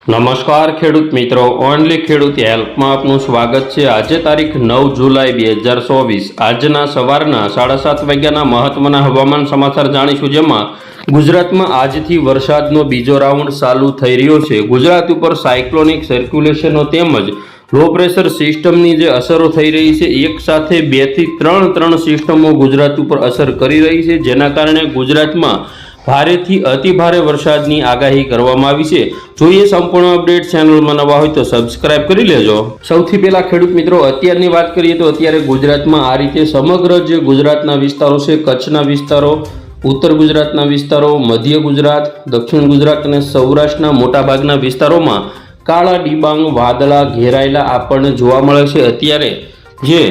નમસ્કાર ખેડૂત મિત્રો, ઓનલી ખેડૂત હેલ્પમાં આપનું સ્વાગત છે। આજે તારીખ 9 જુલાઈ 2024 આજના સવારના 7:30 વાગ્યાના મહત્વના હવામાન સમાચાર જાણીશું, જેમાં ગુજરાતમાં આજથી વરસાદનો બીજો રાઉન્ડ ચાલુ થઈ રહ્યો છે। ગુજરાત ઉપર સાયક્લોનિક સર્ક્યુલેશનો તેમજ લો પ્રેશર સિસ્ટમની જે અસરો થઈ રહી છે, એક સાથે 2 થી 3 સિસ્ટમો ગુજરાત ઉપર અસર કરી રહી છે, જેના કારણે ગુજરાતમાં ભારેથી અતિ ભારે વરસાદની આગાહી કરવામાં આવી છે। જોઈએ સંપૂર્ણ અપડેટ। ચેનલમાં નવા હોય તો સબસ્ક્રાઇબ કરી લેજો। સૌથી પહેલા ખેડૂત મિત્રો, અત્યારની વાત કરીએ તો અત્યારે ગુજરાતમાં આ રીતે સમગ્ર જે ગુજરાતના વિસ્તારો છે, કચ્છના વિસ્તારો, ઉત્તર ગુજરાતના વિસ્તારો, મધ્ય ગુજરાત, દક્ષિણ ગુજરાત અને સૌરાષ્ટ્રના મોટાભાગના વિસ્તારોમાં કાળા ડિબાંગ વાદળા ઘેરાયેલા આપણને જોવા મળે છે। અત્યારે જે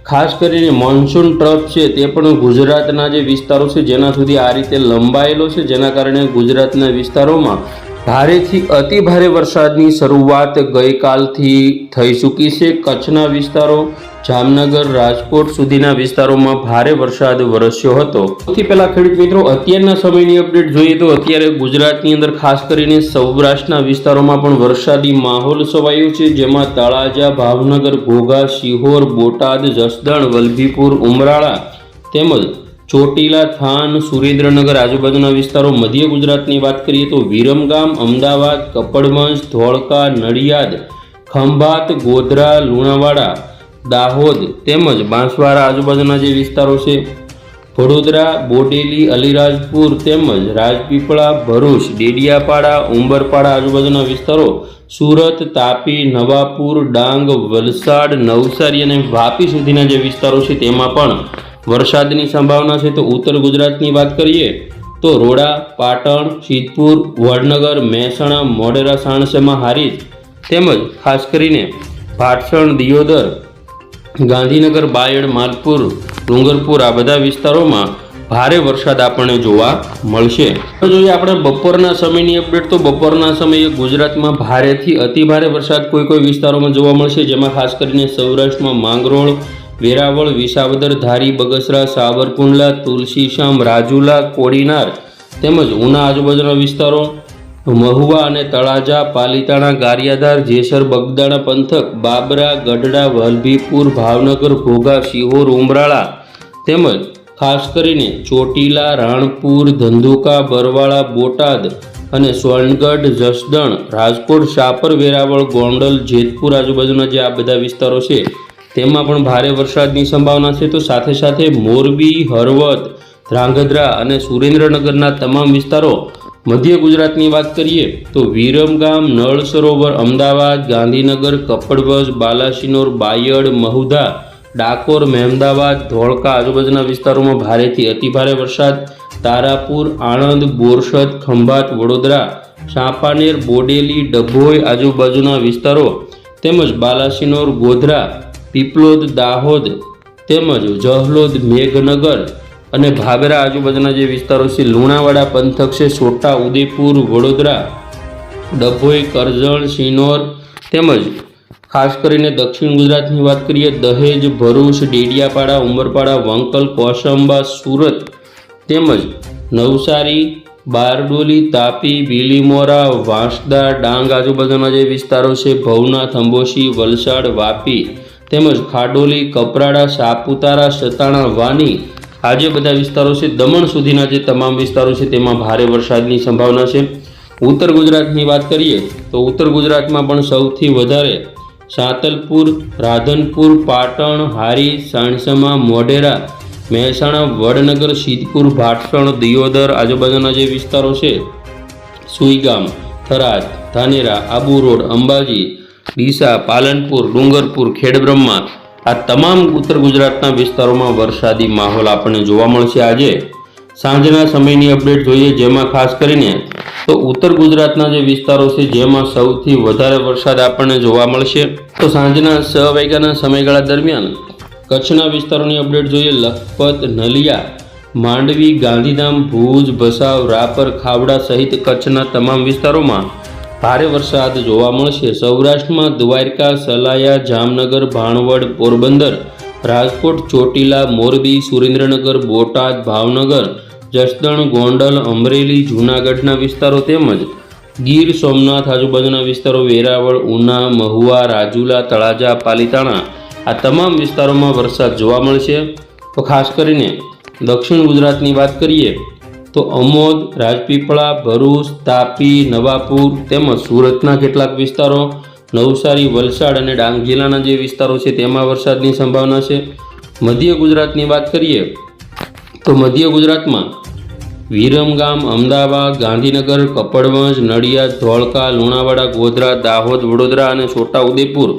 ખાસ કરીને મોન્સૂન ટ્રફ છે તે પણ ગુજરાતના જે વિસ્તારો છે જેના સુધી આ રીતે લંબાયેલો છે, જેના કારણે ગુજરાતના વિસ્તારોમાં ભારેથી અતિ ભારે વરસાદની શરૂઆત ગઈકાલથી થઈ ચૂકી છે। કચ્છના વિસ્તારો, જામનગર, રાજકોટ સુધીના વિસ્તારોમાં ભારે વરસાદ વરસ્યો હતો। સૌથી પહેલા ખેડૂત મિત્રો, અત્યારના સમયની અપડેટ જોઈએ તો અત્યારે ગુજરાતની અંદર ખાસ કરીને સૌરાષ્ટ્રના વિસ્તારોમાં પણ વરસાદી માહોલ છવાયો છે, જેમાં તળાજા, ભાવનગર, ઘોઘા, શિહોર, બોટાદ, જસદણ, વલભીપુર, ઉમરાળા તેમજ ચોટીલા, થાન, સુરેન્દ્રનગર આજુબાજુના વિસ્તારો, મધ્ય ગુજરાતની વાત કરીએ તો વિરમગામ, અમદાવાદ, કપડવંજ, ધોળકા, નડિયાદ, ખંભાત, ગોધરા, લુણાવાડા, દાહોદ તેમજ બાંસવાડા આજુબાજુના જે વિસ્તારો છે, વડોદરા, બોડેલી, અલીરાજપુર તેમજ રાજપીપળા, ભરૂચ, ડેડિયાપાડા, ઉંબરપાડા આજુબાજુના વિસ્તારો, સુરત, તાપી, નવાપુર, ડાંગ, વલસાડ, નવસારી અને વાપી સુધીના જે વિસ્તારો છે તેમાં પણ વરસાદની સંભાવના છે। તો ઉત્તર ગુજરાતની વાત કરીએ તો રોડા, પાટણ, સિદ્ધપુર, વડનગર, મહેસાણા, મોઢેરા, સાણસમા, હારીજ તેમજ ખાસ કરીને ભાટસણ, દિયોદર, ગાંધીનગર, બાયડ, માલપુર, ડુંગરપુર આ બધા વિસ્તારોમાં ભારે વરસાદ આપણને જોવા મળશે। તો જોઈએ આપણે બપોરના સમયની અપડેટ, તો બપોરના સમયે ગુજરાતમાં ભારેથી અતિ ભારે વરસાદ કોઈ વિસ્તારોમાં જોવા મળશે, જેમાં ખાસ કરીને સૌરાષ્ટ્રમાં માંગરોળ, વેરાવળ, વિસાવદર, ધારી, બગસરા, સાવરકુંડલા, તુલસીશ્યામ, રાજુલા, કોડીનાર તેમજ ઉના આજુબાજુના વિસ્તારો, મહુવા અને તળાજા, પાલીતાણા, ગારિયાધાર, જેસર, બગદાણા પંથક, બાબરા, ગઢડા, વલભીપુર, ભાવનગર, ઘોઘા, શિહોર, ઉમરાળા તેમજ ખાસ કરીને ચોટીલા, રાણપુર, ધંધુકા, બરવાળા, બોટાદ અને સોનગઢ, જસદણ, રાજકોટ, શાપર, વેરાવળ, ગોંડલ, જેતપુર આજુબાજુના જે આ બધા વિસ્તારો છે તેમાં પણ ભારે વરસાદની સંભાવના છે। તો સાથે સાથે મોરબી, હળવદ, ધ્રાંગધ્રા અને સુરેન્દ્રનગરના તમામ વિસ્તારો, મધ્ય ગુજરાતની વાત કરીએ તો વિરમગામ, નળ સરોવર, અમદાવાદ, ગાંધીનગર, કપડવંજ, બાલાસિનોર, બાયડ, મહુધા, ડાકોર, મહેમદાવાદ, ધોળકા આજુબાજુના વિસ્તારોમાં ભારેથી અતિભારે વરસાદ, તારાપુર, આણંદ, બોરસદ, ખંભાત, વડોદરા, ચાંપાનેર, બોડેલી, ડભોઈ આજુબાજુના વિસ્તારો તેમજ બાલાસિનોર, ગોધરા, પીપલોદ, દાહોદ તેમજ જહલોદ, મેઘનગર અને ભાભરા આજુબાજુના જે વિસ્તારો છે, લુણાવાડા પંથક છે, છોટા ઉદેપુર, વડોદરા, ડભોઈ, કરજણ, સિનોર તેમજ ખાસ કરીને દક્ષિણ ગુજરાતની વાત કરીએ દહેજ, ભરૂચ, ડેડિયાપાડા, ઉમરપાડા, વંકલ, કોસંબા, સુરત તેમજ નવસારી, બારડોલી, તાપી, બીલીમોરા, વાંસદા, ડાંગ આજુબાજુના જે વિસ્તારો છે, ભવનાથ, અંબોશી, વલસાડ, વાપી તેમજ ખાડોલી, કપરાડા, સાપુતારા, સતાણા, વાની આ જે બધા વિસ્તારો છે, દમણ સુધીના જે તમામ વિસ્તારો છે તેમાં ભારે વરસાદની સંભાવના છે। ઉત્તર ગુજરાતની વાત કરીએ તો ઉત્તર ગુજરાતમાં પણ સૌથી વધારે સાંતલપુર, રાધનપુર, પાટણ, હારી, સાણસમા, મોઢેરા, મહેસાણા, વડનગર, સિદ્ધપુર, ભાટસણ, દિયોદર આજુબાજુના જે વિસ્તારો છે, સુઈગામ, થરાદ, ધાનેરા, આબુ રોડ, અંબાજી, ડીસા, પાલનપુર, ડુંગરપુર, ખેડબ્રહ્મા આ તમામ ઉત્તર ગુજરાતના વિસ્તારોમાં વરસાદી માહોલ આપણને જોવા મળશે। આજે સાંજના સમયની અપડેટ જોઈએ, જેમાં ખાસ કરીને તો ઉત્તર ગુજરાતના જે વિસ્તારો છે જેમાં સૌથી વધારે વરસાદ આપણને જોવા મળશે। તો સાંજના 6 વાગ્યાના સમયગાળા દરમિયાન કચ્છના વિસ્તારોની અપડેટ જોઈએ। લખપત, નલિયા, માંડવી, ગાંધીધામ, ભુજ, ભચાઉ, રાપર, ખાવડા સહિત કચ્છના તમામ વિસ્તારોમાં ભારે વરસાદ જોવા મળશે। સૌરાષ્ટ્રમાં દ્વારકા, સલાયા, જામનગર, ભાણવડ, પોરબંદર, રાજકોટ, ચોટીલા, મોરબી, સુરેન્દ્રનગર, બોટાદ, ભાવનગર, જસદણ, ગોંડલ, અમરેલી, જૂનાગઢના વિસ્તારો તેમજ ગીર સોમનાથ આજુબાજુના વિસ્તારો વેરાવળ, ઉના, મહુવા, રાજુલા, તળાજા, પાલીતાણા આ તમામ વિસ્તારોમાં વરસાદ જોવા મળશે. તો ખાસ કરીને દક્ષિણ ગુજરાતની વાત કરીએ તો અમોદ, રાજપીપળા, ભરૂચ, તાપી, નવાપુર તેમજ સુરતના કેટલાક વિસ્તારો, નવસારી, વલસાડ અને ડાંગ જિલ્લાના જે વિસ્તારો છે તેમાં વરસાદની સંભાવના છે. મધ્ય ગુજરાતની વાત કરીએ તો મધ્ય ગુજરાતમાં વિરમગામ, અમદાવાદ, ગાંધીનગર, કપડવંજ, નડિયાદ, ધોળકા, લુણાવાડા, ગોધરા, દાહોદ, વડોદરા અને છોટાઉદેપુર.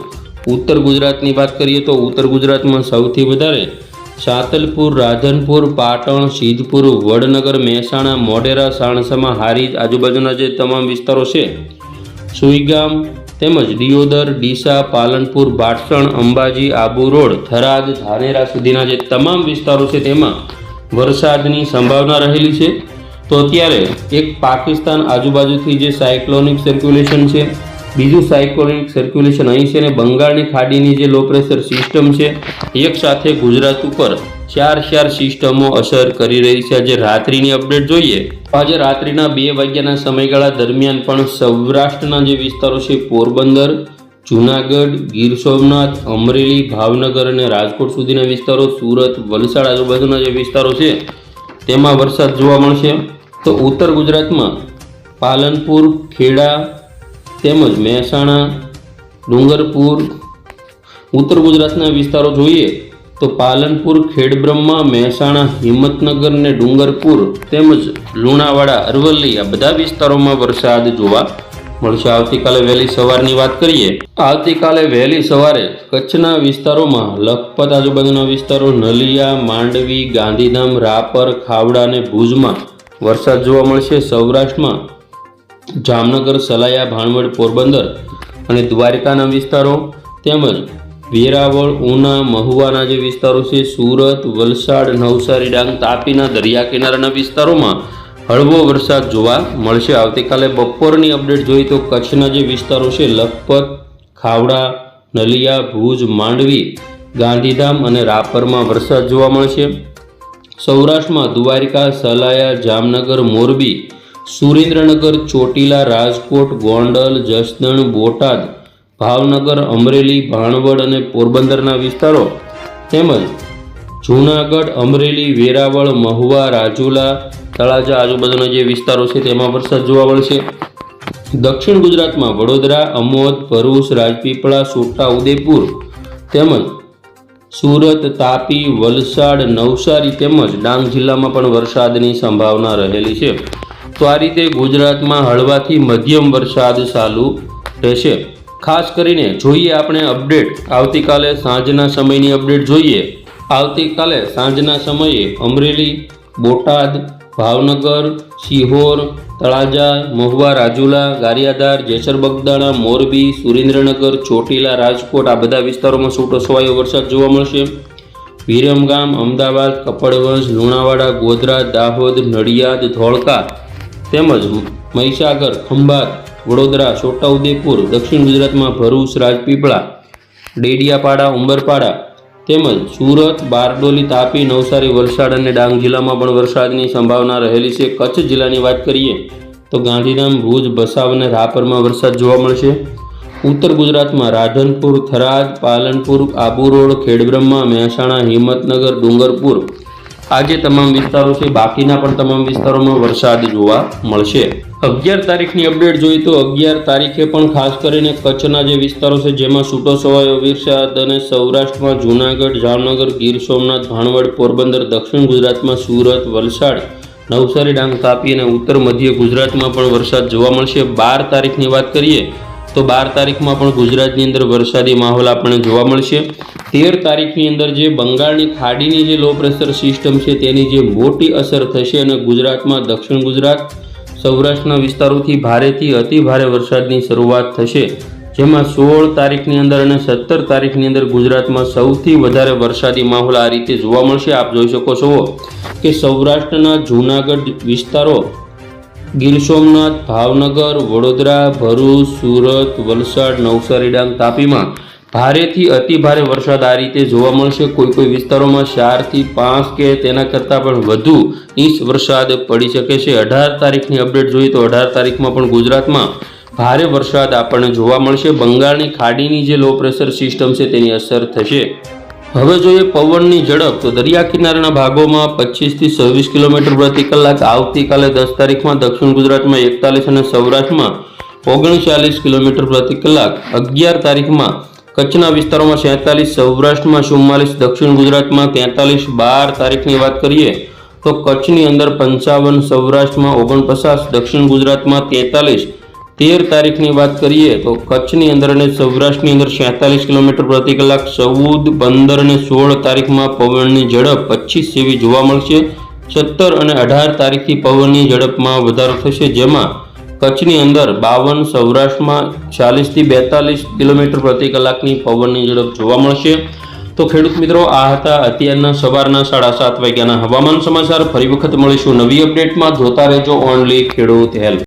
ઉત્તર ગુજરાતની વાત કરીએ તો ઉત્તર ગુજરાતમાં સૌથી વધારે સાતલપુર, રાધનપુર, પાટણ, સિદ્ધપુર, વડનગર, મહેસાણા, મોઢેરા, સાણસમા, હારીજ આજુબાજુના જે તમામ વિસ્તારો છે, સુઈગામ તેમજ દિયોદર, ડીસા, પાલનપુર, ભાટસણ, અંબાજી, આબુ રોડ, થરાદ, ધાનેરા સુધીના જે તમામ વિસ્તારો છે તેમાં વરસાદની સંભાવના રહેલી છે. તો અત્યારે એક પાકિસ્તાન આજુબાજુથી જે સાયક્લોનિક સર્ક્યુલેશન છે, બીજું સાયક્લોનિક સર્ક્યુલેશન અહીં છે અને બંગાળની ખાડીની જે લો પ્રેશર સિસ્ટમ છે એક સાથે ગુજરાત ઉપર ચાર સિસ્ટમો અસર કરી રહી છે. આજે રાત્રિની અપડેટ જોઈએ તો આજે રાત્રિના 2 વાગ્યાના સમયગાળા દરમિયાન પણ સૌરાષ્ટ્રના જે વિસ્તારો છે પોરબંદર, જૂનાગઢ, ગીર સોમનાથ, અમરેલી, ભાવનગર અને રાજકોટ સુધીના વિસ્તારો, સુરત, વલસાડ આજુબાજુના જે વિસ્તારો છે તેમાં વરસાદ જોવા મળશે. તો ઉત્તર ગુજરાતમાં પાલનપુર, ખેડા તેમજ મહેસાણા, ડુંગરપુર. ઉત્તર ગુજરાતના વિસ્તારો જોઈએ તો પાલનપુર, ખેડબ્રહ્મા, મહેસાણા, હિંમતનગર ને ડુંગરપુર તેમજ લુણાવાડા, અરવલ્લી આ બધા વિસ્તારોમાં વરસાદ જોવા મળશે. આવતીકાલે વહેલી સવારની વાત કરીએ, આવતીકાલે વહેલી સવારે કચ્છના વિસ્તારોમાં લખપત આજુબાજુના વિસ્તારો, નલિયા, માંડવી, ગાંધીધામ, રાપર, ખાવડા અને ભુજમાં વરસાદ જોવા મળશે. સૌરાષ્ટ્રમાં જામનગર, સલાયા, ભાણવડ, પોરબંદર અને દ્વારકાના વિસ્તારો તેમજ વેરાવળ, ઉના, મહુવાના જે વિસ્તારો છે, સુરત, વલસાડ, નવસારી, ડાંગ, તાપીના દરિયા કિનારાના વિસ્તારોમાં હળવો વરસાદ જોવા મળશે. આવતીકાલે બપોરની અપડેટ જોઈએ તો કચ્છના જે વિસ્તારો છે લખપત, ખાવડા, નલિયા, ભુજ, માંડવી, ગાંધીધામ અને રાપરમાં વરસાદ જોવા મળશે. સૌરાષ્ટ્રમાં દ્વારકા, સલાયા, જામનગર, મોરબી, સુરેન્દ્રનગર, ચોટીલા, રાજકોટ, ગોંડલ, જસદણ, બોટાદ, ભાવનગર, અમરેલી, ભાણવડ અને પોરબંદરના વિસ્તારો તેમજ જૂનાગઢ, અમરેલી, વેરાવળ, મહુવા, રાજુલા, તળાજા આજુબાજુના જે વિસ્તારો છે તેમાં વરસાદ જોવા મળશે. દક્ષિણ ગુજરાતમાં વડોદરા, અમોદ, ભરૂચ, રાજપીપળા, છોટાઉદેપુર તેમજ સુરત, તાપી, વલસાડ, નવસારી તેમજ ડાંગ જિલ્લામાં પણ વરસાદની સંભાવના રહેલી છે. તો આ રીતે ગુજરાતમાં હળવાથી મધ્યમ વરસાદ ચાલુ રહેશે. ખાસ કરીને જોઈએ આપણે અપડેટ આવતીકાલે સાંજના સમયની અપડેટ જોઈએ. આવતીકાલે સાંજના સમયે અમરેલી, બોટાદ, ભાવનગર, સિહોર, તળાજા, મહુવા, રાજુલા, ગારિયાધાર, જેસર બગદાણા, મોરબી, સુરેન્દ્રનગર, ચોટીલા, રાજકોટ આ બધા વિસ્તારોમાં છૂટોછવાયો વરસાદ જોવા મળશે. વિરમગામ, અમદાવાદ, કપડવંજ, લુણાવાડા, ગોધરા, દાહોદ, નડિયાદ, ધોળકા તેમજ મહીસાગર, ખંભાત, વડોદરા, છોટાઉદેપુર, દક્ષિણ ગુજરાતમાં ભરૂચ, રાજપીપળા, ડેડિયાપાડા, ઉંબરપાડા તેમજ સુરત, બારડોલી, તાપી, નવસારી, વલસાડ અને ડાંગ જિલ્લામાં પણ વરસાદની સંભાવના રહેલી છે. કચ્છ જિલ્લાની વાત કરીએ તો ગાંધીધામ, ભુજ, ભચાઉ અને રાપરમાં વરસાદ જોવા મળશે. ઉત્તર ગુજરાતમાં રાધનપુર, થરાદ, પાલનપુર, આબુ રોડ, ખેડબ્રહ્મા, મહેસાણા, હિંમતનગર, ડુંગરપુર આ જે તમામ વિસ્તારો છે બાકીના પણ તમામ વિસ્તારોમાં વરસાદ જોવા મળશે. 11 તારીખની અપડેટ જોઈએ તો 11 તારીખે પણ ખાસ કરીને કચ્છના જે વિસ્તારો છે જેમાં છૂટોછવાયો વરસાદ અને સૌરાષ્ટ્રમાં જૂનાગઢ, જામનગર, ગીર સોમનાથ, ભાણવડ, પોરબંદર, દક્ષિણ ગુજરાતમાં સુરત, વલસાડ, નવસારી, ડાંગ, તાપી અને ઉત્તર મધ્ય ગુજરાતમાં પણ વરસાદ જોવા મળશે. 12 તારીખની વાત કરીએ તો 12 તારીખમાં પણ ગુજરાતની અંદર વરસાદી માહોલ આપણને જોવા મળશે. 13 તારીખની અંદર જે બંગાળની ખાડીની જે લો પ્રેશર સિસ્ટમ છે તેની જે મોટી અસર થશે અને ગુજરાતમાં દક્ષિણ ગુજરાત, સૌરાષ્ટ્રના વિસ્તારોથી ભારેથી અતિ ભારે વરસાદની શરૂઆત થશે. જેમાં 16 તારીખની અંદર અને 17 તારીખની અંદર ગુજરાતમાં સૌથી વધારે વરસાદી માહોલ આ રીતે જોવા મળશે. આપ જોઈ શકો છો કે સૌરાષ્ટ્રના જૂનાગઢ વિસ્તારો, ગીર સોમનાથ, ભાવનગર, વડોદરા, ભરૂચ, સુરત, વલસાડ, નવસારી, ડાંગ, તાપીમાં ભારેથી અતિ ભારે વરસાદ આ રીતે જોવા મળશે. કોઈ વિસ્તારોમાં 4 થી 5 કે તેના કરતાં પણ વધુ ઇંચ વરસાદ પડી શકે છે. 18 તારીખની અપડેટ જોઈએ તો 18 તારીખમાં પણ ગુજરાતમાં ભારે વરસાદ આપણને જોવા મળશે. બંગાળની ખાડીની જે લો પ્રેશર સિસ્ટમ છે તેની અસર થશે. હવે જોઈએ પવનની ઝડપ તો દરિયા કિનારાના ભાગોમાં 25 થી 26 કિલોમીટર પ્રતિ કલાક. આવતીકાલે 10 તારીખમાં દક્ષિણ ગુજરાતમાં 41 અને સૌરાષ્ટ્રમાં 39 કિલોમીટર પ્રતિ કલાક. 11 તારીખમાં કચ્છના વિસ્તારોમાં 47, સૌરાષ્ટ્રમાં 44, દક્ષિણ ગુજરાતમાં 43. 12 તારીખની વાત કરીએ તો કચ્છની અંદર 55, સૌરાષ્ટ્રમાં 49, દક્ષિણ ગુજરાતમાં 43. 13 તારીખની વાત કરીએ તો કચ્છની અંદર અને સૌરાષ્ટ્રની અંદર 47 કિલોમીટર પ્રતિ કલાક. 14, 15 અને 16 તારીખમાં પવનની ઝડપ 25 જેવી જોવા મળશે. 17 અને 18 તારીખથી પવનની ઝડપમાં વધારો થશે, જેમાં કચ્છની અંદર 52, સૌરાષ્ટ્રમાં 40 થી 42 કિલોમીટર પ્રતિ કલાકની પવનની ઝડપ જોવા મળશે. તો ખેડૂત મિત્રો, આ હતા અત્યારના સવારના 7:30 વાગ્યાના હવામાન સમાચાર. ફરી વખત મળીશું નવી અપડેટમાં. જોતા રહેજો ઓનલી ખેડૂત હેલ્પ.